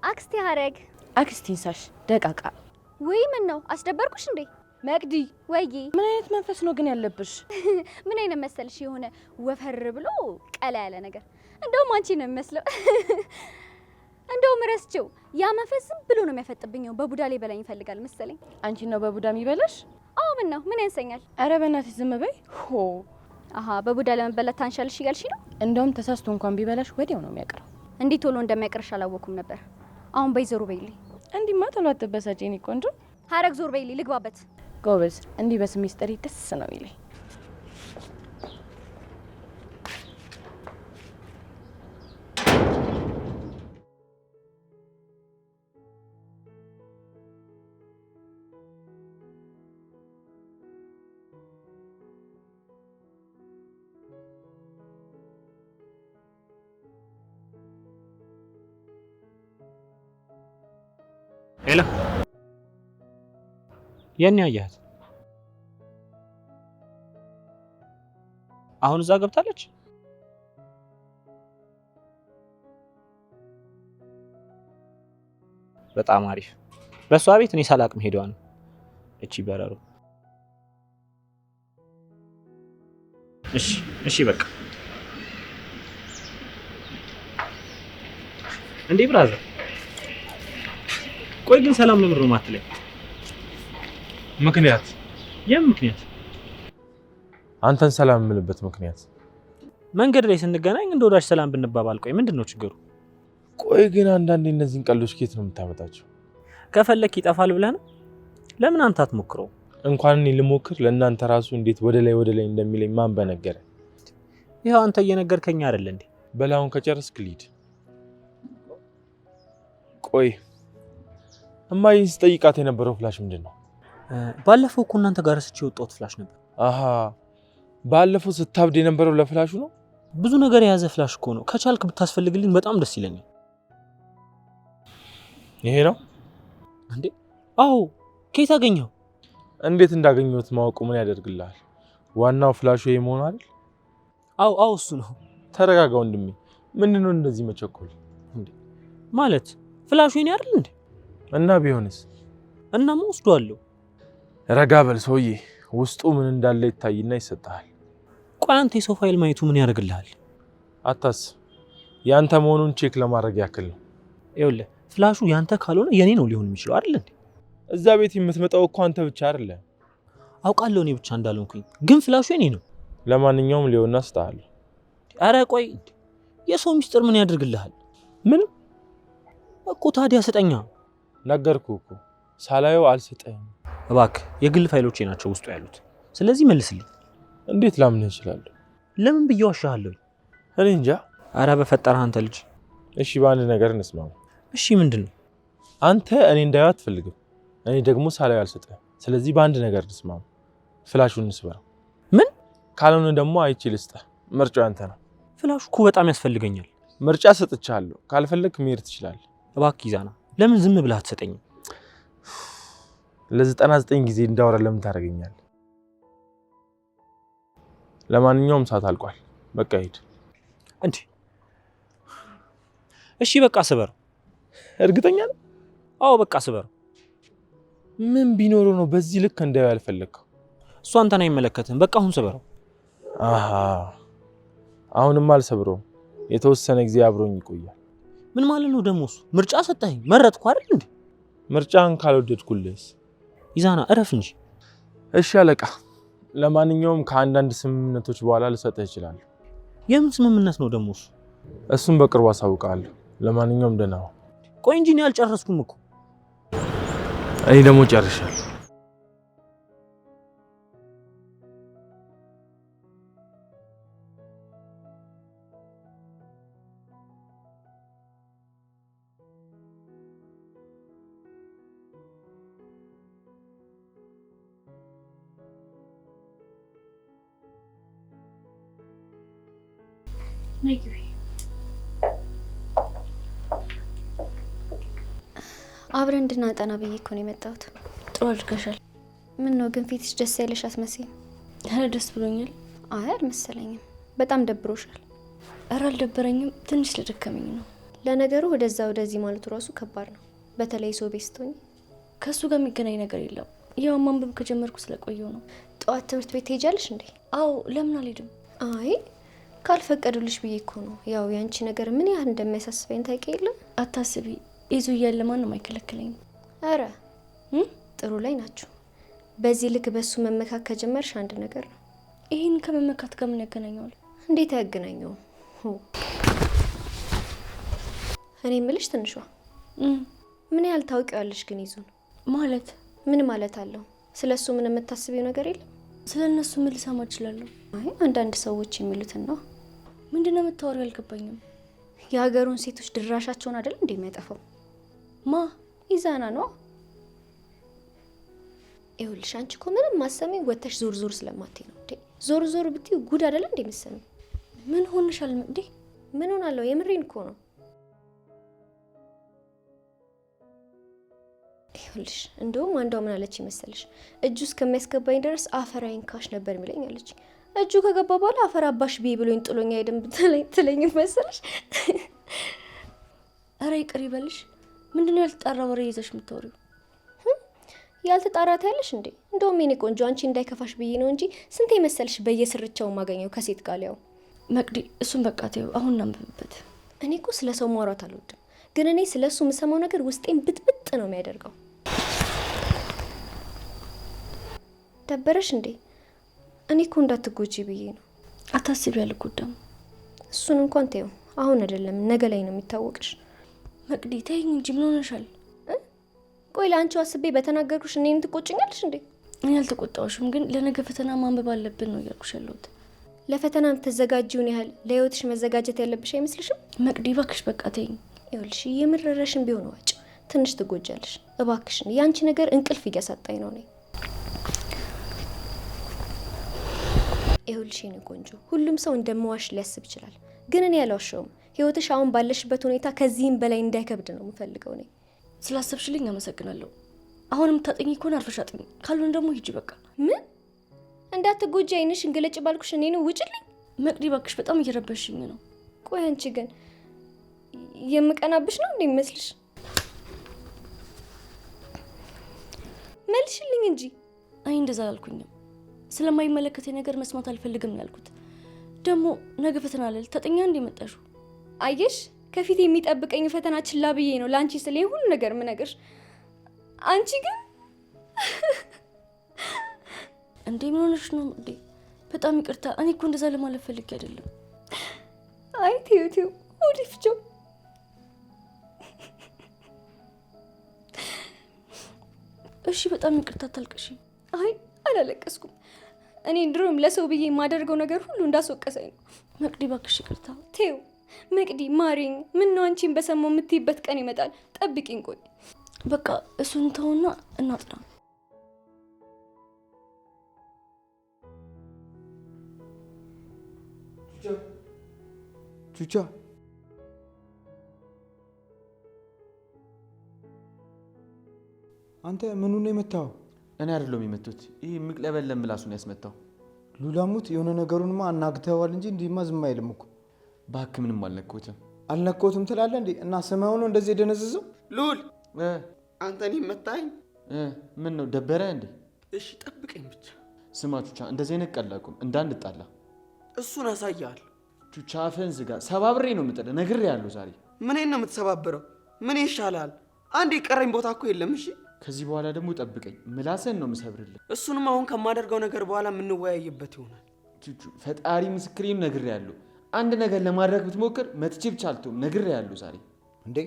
አክስቴ ሀረግ አክስቲን ሳሽ ደቃቃ። ወይ ምን ነው አስደበርኩሽ እንዴ? መቅዲ ወይዬ ምን አይነት መንፈስ ነው ግን ያለብሽ? ምን አይነት መሰልሽ? የሆነ ወፈር ብሎ ቀላ ያለ ነገር። እንደውም አንቺ ነው የሚመስለው። እንደውም ረስቼው ያ መንፈስ ዝም ብሎ ነው የሚያፈጥብኝ። በቡዳ ላይ በላኝ ይፈልጋል መሰለኝ። አንቺ ነው በቡዳ የሚበላሽ? አዎ ምን ነው ምን ያንሰኛል? አረ በእናትሽ ዝም በይ። ሆ አሃ በቡዳ ለመበላት ታንሻልሽ እያልሽ ነው? እንደውም ተሳስቶ እንኳን ቢበላሽ ወዲያው ነው የሚያቀረው። እንዴት ቶሎ እንደሚያቀርሽ አላወኩም ነበር። አሁን በይ ዞር በይልኝ። እንዲማ ቶሎ አትበሳጪ የኔ ቆንጆ። ሀረግ ዞር በይልኝ ልግባበት። ጎበዝ። እንዲህ በስሜት ጥሪ ደስ ነው የሚለኝ። ሄሎ የኔ አያት አሁን እዛ ገብታለች? በጣም አሪፍ። በሷ ቤት እኔ ሳላቅም ሄደዋ ነው እቺ በረሮ። እሺ በቃ እንዴ ብራዘር። ቆይ ግን ሰላም ለምን ነው ማትለኝ? ምክንያት? የምን ምክንያት? አንተን ሰላም የምልበት ምክንያት መንገድ ላይ ስንገናኝ እንደ ወዳጅ ሰላም ብንባባል፣ ቆይ ምንድነው ችግሩ? ቆይ ግን አንዳንዴ እነዚህን ቀልዶች ከየት ነው የምታመጣቸው? ከፈለክ ይጠፋል ብለህ ነው? ለምን አንተ አትሞክረው? እንኳን እኔ ልሞክር ለእናንተ ራሱ እንዴት ወደ ላይ እንደሚለኝ ማን በነገረ? ይኸው አንተ እየነገርከኝ አይደል እንዴ? በላውን ከጨረስክ ልሂድ። ቆይ እማዬን ስጠይቃት የነበረው ፍላሽ ምንድን ነው? ባለፈው እኮ እናንተ ጋር ስቼ የወጣሁት ፍላሽ ነበር። አሃ ባለፈው ስታብድ የነበረው ለፍላሹ ነው? ብዙ ነገር የያዘ ፍላሽ እኮ ነው። ከቻልክ ብታስፈልግልኝ በጣም ደስ ይለኛል። ይሄ ነው እንዴ? አዎ። ከየት አገኘው? እንዴት እንዳገኘሁት ማወቁ ምን ያደርግልሃል? ዋናው ፍላሹ ይሄ መሆኑ አይደል? አዎ እሱ ነው። ተረጋጋ ወንድሜ። ምንድነው እንደዚህ መቸኮል? እንዴ ማለት ፍላሹ የኔ አይደል እንዴ? እና ቢሆንስ? እናማ ወስዷለሁ። ረጋ በል ሰውዬ። ውስጡ ምን እንዳለ ይታይና ይሰጣል። ቆይ አንተ የሰው ፋይል ማየቱ ምን ያደርግልሃል? አታስብ። ያንተ መሆኑን ቼክ ለማድረግ ያክል ነው። ይኸውልህ ፍላሹ ያንተ ካልሆነ የኔ ነው ሊሆን የሚችለው አይደል እንዴ? እዛ ቤት የምትመጣው እኮ አንተ ብቻ አይደለ? አውቃለሁ እኔ ብቻ እንዳልሆንኩኝ፣ ግን ፍላሹ የኔ ነው። ለማንኛውም ሊሆንና ስጣለሁ። አረ ቆይ የሰው ሚስጥር ምን ያደርግልሃል? ምንም እኮ ታዲያ ስጠኛ። ነገርኩህ እኮ ሳላየው አልሰጠህም። እባክህ የግል ፋይሎቼ ናቸው ውስጡ ያሉት። ስለዚህ መልስልኝ። እንዴት ላምንህ እችላለሁ? ለምን ብዬ ዋሻለሁ? እኔ እንጃ። አረ በፈጠረህ አንተ ልጅ። እሺ በአንድ ነገር እንስማማ። እሺ ምንድነው? አንተ እኔ እንዳየው አትፈልግም፣ እኔ ደግሞ ሳላየው አልሰጠህም። ስለዚህ በአንድ ነገር እንስማማ። ፍላሹን እንስበረው። ምን? ካልሆነ ደግሞ አይቼ ልስጥህ። ምርጫው አንተ ነው። ፍላሹ እኮ በጣም ያስፈልገኛል። ምርጫ ሰጥቻለሁ። ካልፈለክ መሄድ ትችላለህ። እባክህ ይዛና ለምን ዝም ብለህ አትሰጠኝም? ለ99 ጊዜ እንዳወራ ለምን ታደርገኛለህ? ለማንኛውም ሰዓት አልቋል። በቃ ሂድ። እንዴ እሺ በቃ ስበረው። እርግጠኛ ነህ? አዎ በቃ ስበረው። ምን ቢኖረው ነው በዚህ ልክ እንዳየው ያልፈለግከው? እሱ አንተን አይመለከትም። በቃ አሁን ስበረው። አሃ አሁንማ አልሰብረውም። የተወሰነ ጊዜ አብሮኝ ይቆያል። ምን ማለት ነው ደግሞ እሱ? ምርጫ ሰጠኸኝ፣ መረጥኩ አይደል እንዴ? ምርጫን ካልወደድኩልህስ? ይዛና እረፍ እንጂ። እሺ አለቃ። ለማንኛውም ከአንዳንድ ስምምነቶች በኋላ ልሰጥህ እችላለሁ። የምን ስምምነት ነው ደግሞ እሱ? እሱም በቅርቡ አሳውቃለሁ። ለማንኛውም ደህና ሁን። ቆይ እንጂ እኔ አልጨረስኩም እኮ። እኔ ደግሞ ጨርሻለሁ። አብረን እንድናጠና ብዬ እኮ ነው የመጣሁት። ጥሩ አድርገሻል። ምን ነው ግን ፊትሽ ደስ ያለሽ አትመስይም? ኧረ ደስ ብሎኛል። አይ አልመሰለኝም። በጣም ደብሮሻል። ኧረ አልደበረኝም፣ ትንሽ ስለደከመኝ ነው። ለነገሩ ወደዛ ወደዚህ ማለቱ ራሱ ከባድ ነው፣ በተለይ ሰው ቤት ስትሆኚ። ከእሱ ጋር የሚገናኝ ነገር የለም። ያው ማንበብ ከጀመርኩ ስለቆየው ነው። ጠዋት ትምህርት ቤት ትሄጃለሽ እንዴ? አዎ። ለምን አልሄድም? አይ ካልፈቀዱልሽ ብዬ እኮ ነው። ያው ያንቺ ነገር ምን ያህል እንደሚያሳስበኝ ታውቂ የለም? አታስቢ፣ ይዙ እያለ ማንም አይከለክለኝም። አረ ጥሩ ላይ ናችሁ። በዚህ ልክ በሱ መመካት ከጀመርሽ አንድ ነገር ነው። ይህን ከመመካት ጋር ምን ያገናኘዋል? እንዴት ያገናኘው? እኔ ምልሽ ትንሿ ምን ያህል ታውቂዋለሽ ግን ይዙን? ማለት ምን ማለት አለው? ስለሱ ምን የምታስቢው ነገር የለም? ስለነሱ ምን ልሰማ እችላለሁ? አይ አንዳንድ ሰዎች የሚሉትን ነው። ምንድነው የምታወሪው? አልገባኝም። የሀገሩን ሴቶች ድራሻቸውን አይደል እንዴ የሚያጠፋው? ማ ይዛና ነው። ይኸውልሽ አንቺ እኮ ምንም ማሰሚ ወተሽ ዞር ዞር ስለማትይ ነው እንዴ። ዞር ዞር ብትይ ጉድ አይደል እንዴ መሰሚ? ምን ሆነሻል እንዴ? ምን ሆናለሁ? የምሬን እኮ ነው። ይኸውልሽ እንደውም አንዷ ምን አለች ይመስልሽ? እጁ እስከሚያስገባኝ ድረስ አፈር አይንካሽ ነበር የሚለኝ አለች። እጁ ከገባ በኋላ አፈር አባሽ ቢ ብሎኝ ጥሎኝ አይደም ትለኝ መሰለሽ? አረ ይቅር ይበልሽ። ምንድነው ያልተጣራ ወሬ ይዘሽ የምታወሪው? ያልተጣራት ያለሽ እንዴ? እንደውም የኔ ቆንጆ አንቺ እንዳይከፋሽ ብዬ ነው እንጂ ስንቴ መሰልሽ በየስርቻው ማገኘው ከሴት ጋር ያው። መቅዲ እሱን በቃ ተይው፣ አሁን እናንብብበት። እኔ እኮ ስለ ሰው ማውራት አልወድም፣ ግን እኔ ስለ እሱ የምሰማው ነገር ውስጤን ብጥብጥ ነው የሚያደርገው። ደበረሽ እንዴ? እኔ እኮ እንዳትጎጂ ብዬ ነው። አታስቢ፣ አልጎዳም። እሱን እንኳን ተይው፣ አሁን አይደለም ነገ ላይ ነው የሚታወቅሽ። መቅዲ ተይኝ እንጂ ምን ሆነሻል? ቆይ ለአንቺ አስቤ በተናገርኩሽ እኔን ትቆጭኛለሽ እንዴ? እኔ አልተቆጣሁሽም፣ ግን ለነገ ፈተና ማንበብ አለብን ነው እያልኩሽ ያለሁት። ለፈተና የምትዘጋጂውን ያህል ለህይወትሽ መዘጋጀት ያለብሽ አይመስልሽም? መቅዲ እባክሽ በቃ ተይኝ። ይኸውልሽ እየመረረሽን ቢሆን ዋጭ፣ ትንሽ ትጎጃለሽ። እባክሽን የአንቺ ነገር እንቅልፍ እያሳጣኝ ነው ነኝ። ይኸውልሽ የኔ ቆንጆ ሁሉም ሰው እንደምዋሽ ሊያስብ ይችላል፣ ግን እኔ ያልዋሸውም። ህይወትሽ አሁን ባለሽበት ሁኔታ ከዚህም በላይ እንዳይከብድ ነው የምፈልገው ነኝ። ስላሰብሽልኝ አመሰግናለሁ። አሁንም ታጠኚ ከሆነ አርፈሽ አጥኚ፣ ካልሆነ ደግሞ ሂጂ በቃ። ምን እንዳትጎጂ አይንሽ እንገለጭ ባልኩሽ እኔ ነው ውጭልኝ። መቅዲ እባክሽ በጣም እየረበሽኝ ነው። ቆይ አንቺ ግን የምቀናብሽ ነው እንዴ ይመስልሽ? መልሽልኝ እንጂ። አይ እንደዛ አላልኩኝም። ስለማይመለከተኝ ነገር መስማት አልፈልግም ያልኩት። ደግሞ ነገ ፈተና አለል ታጠኛ እንዴ መጣሹ? አየሽ ከፊት የሚጠብቀኝ ፈተና ችላ ብዬ ነው ላንቺ ስለ ሁሉ ነገር ምነግርሽ። አንቺ ግን እንዴ ምን ሆነሽ ነው እንዴ? በጣም ይቅርታ። እኔ እኮ እንደዛ ለማለት ፈልጌ አይደለም። አይ ቲዩ ወዲፍጆ እሺ በጣም ይቅርታ አታልቅሽ። አይ አላለቀስኩም። እኔ ድሮም ለሰው ብዬ የማደርገው ነገር ሁሉ እንዳስወቀሰኝ ነው። መቅዲ እባክሽ ይቅርታ። ቴው መቅዲ ማሪኝ። ምን ነው አንቺን በሰማው የምትይበት ቀን ይመጣል። ጠብቂኝ። ቆይ በቃ እሱን ተውና እናጥና። ቹቻ አንተ ምኑ ነው የመታው? እኔ አይደለም የመቱት። ይህ ምቅለበለም ምላሱን ያስመታው። ሉላሙት የሆነ ነገሩንማ አናግተዋል እንጂ እንዲህማ ዝም አይልም እኮ። ባክ ምንም አልነኮትም። አልነኮትም ትላለህ እንዴ? እና ስማው ነው እንደዚህ የደነዘዘው? ሉል አንተ እኔን መታኝ? ምን ነው ደበረ እንዴ? እሺ ጠብቀኝ ብቻ። ስማ ቹቻ፣ እንደዚህ አይነት ቀላቁም እንዳንጣላ። እሱን አሳያለሁ። ቹቻ አፍህን ዝጋ። ሰባብሬ ነው የምጥልህ። ነግሬሃለሁ ዛሬ። ምኔን ነው የምትሰባብረው? ምን ይሻላል? አንድ የቀረኝ ቦታ እኮ የለም። እሺ ከዚህ በኋላ ደግሞ ጠብቀኝ። ምላስህን ነው የምሰብርልህ። እሱንም አሁን ከማደርገው ነገር በኋላ የምንወያይበት ይሆናል። ቹቹ ፈጣሪ ምስክሬም ነግሬሃለሁ። አንድ ነገር ለማድረግ ብትሞክር መጥቼ ብቻ አልተውም። ነግሬሃለሁ ዛሬ። እንዴ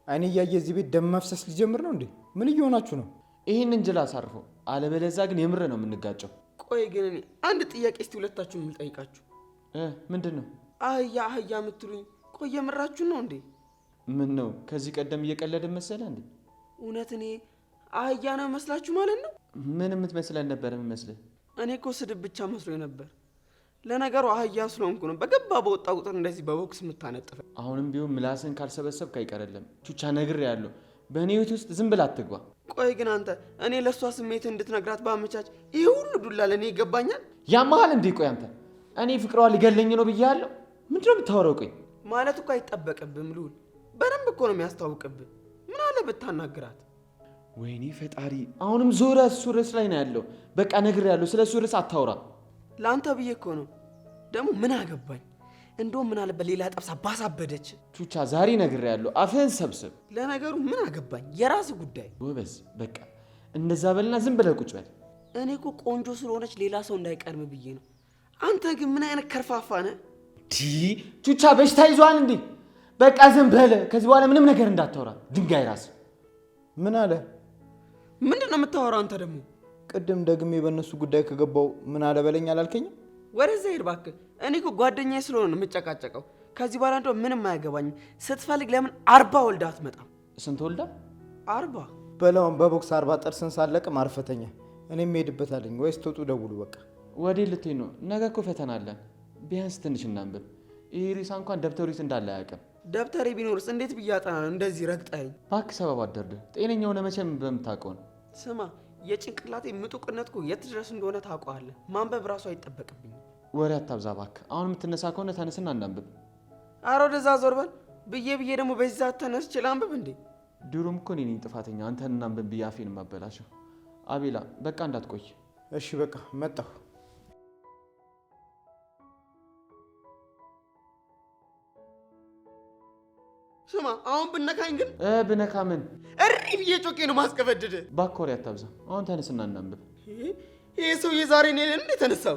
አይኔ እያየ እዚህ ቤት ደም መፍሰስ ሊጀምር ነው እንዴ? ምን እየሆናችሁ ነው? ይህን እንጅል አሳርፈው፣ አለበለዚያ ግን የምር ነው የምንጋጨው። ቆይ ግን እኔ አንድ ጥያቄ እስቲ ሁለታችሁን ልጠይቃችሁ። ምንድን ነው? አህያ አህያ የምትሉኝ ቆይ የምራችሁ ነው እንዴ? ምን ነው ከዚህ ቀደም እየቀለድን መሰለ እንዴ? እውነት እኔ አህያ ነው መስላችሁ ማለት ነው? ምን የምትመስለን ነበር የምመስልህ? እኔ እኮ ስድብ ብቻ መስሎኝ ነበር። ለነገሩ አህያ ስለሆንኩ ነው በገባ በወጣ ቁጥር እንደዚህ በቦክስ የምታነጥፈ። አሁንም ቢሆን ምላስን ካልሰበሰብክ አይቀርልም። ቹቻ ነግሬሃለሁ፣ በእኔ ህይወት ውስጥ ዝም ብላ አትግባ። ቆይ ግን አንተ እኔ ለእሷ ስሜት እንድትነግራት ባመቻች ይህ ሁሉ ዱላ ለእኔ ይገባኛል? ያመሃል እንዴ? ቆይ አንተ እኔ ፍቅሯ ሊገለኝ ነው ብያለሁ። ምንድን ነው የምታወራው? ቆይ ማለት እኮ አይጠበቅብህም ልውል፣ በደንብ እኮ ነው የሚያስታውቅብህ። ምን አለ ብታናግራት? ወይኔ ፈጣሪ፣ አሁንም ዞረ እሱ ርዕስ ላይ ነው ያለው። በቃ ነግሬሃለሁ፣ ስለ እሱ ርዕስ አታውራ። ለአንተ ብዬ እኮ ነው። ደግሞ ምን አገባኝ? እንደውም ምን አለበት ሌላ ጠብሳ ባሳበደች። ቹቻ ዛሬ ነግሬያለሁ፣ አፍህን ሰብስብ። ለነገሩ ምን አገባኝ፣ የራስ ጉዳይ። ጎበዝ በቃ እንደዛ በልና ዝም ብለህ ቁጭ በል። እኔ እኮ ቆንጆ ስለሆነች ሌላ ሰው እንዳይቀርም ብዬ ነው። አንተ ግን ምን አይነት ከርፋፋ ነህ? ቹቻ በሽታ ይዟል እንዴ? በቃ ዝም በል። ከዚህ በኋላ ምንም ነገር እንዳታወራ። ድንጋይ ራስ። ምን አለ? ምንድን ነው የምታወራው አንተ ደግሞ? ቅድም ደግሜ በእነሱ ጉዳይ ከገባው ምን አለ በለኝ አላልከኝም? ወደዛ ሂድ እባክህ። እኔ እኮ ጓደኛዬ ስለሆነ ነው የምጨቃጨቀው። ከዚህ በኋላ እንደው ምንም አያገባኝም። ስትፈልግ ለምን 40 ወልዳ አትመጣም? ስንት ወልዳ? 40 በላውን በቦክስ 40 ጥርስን ሳለቅም አርፈተኛ። እኔም እሄድበታለኝ። ወይስ ትወጡ ደውሉ በቃ። ወዴት ልትሄድ ነው? ነገ እኮ ፈተና አለን። ቢያንስ ትንሽ እናንብብ። ይሄ ሬሳ እንኳን ደብተሩ የት እንዳለ አያውቅም። ደብተሬ ቢኖርስ እንዴት ብዬ አጠናለሁ? እንደዚህ ረግጠኸኝ። እባክህ ሰበብ አትደርድር። ጤነኛ ሆነ መቼም በምታውቀው ነው። ስማ የጭንቅላቴ ምጡቅነት እኮ የት ድረስ እንደሆነ ታውቀዋለህ። ማንበብ ራሱ አይጠበቅብኝም። ወሬ አታብዛ እባክህ። አሁን የምትነሳ ከሆነ ተነስና እናንብብ። ኧረ ወደዛ ዞር በል። ብዬ ደግሞ በዚህ ሰዓት ተነስቼ ላንብብ እንዴ? ድሮም እኮ እኔ ነኝ ጥፋተኛ፣ አንተን እናንብብ ብዬ አፌን ማበላሸው። አቤላ በቃ እንዳትቆይ። እሺ በቃ መጣሁ። ስማ አሁን ብነካኝ ግን ብነካ ምን እሪ ብዬ ጮቄ ነው ማስቀበድድ። እባክህ ወሬ አታብዛ። አሁን ተነስና እናንብብ። ይሄ ሰውዬ ዛሬ እኔ እንዴ ተነሳው?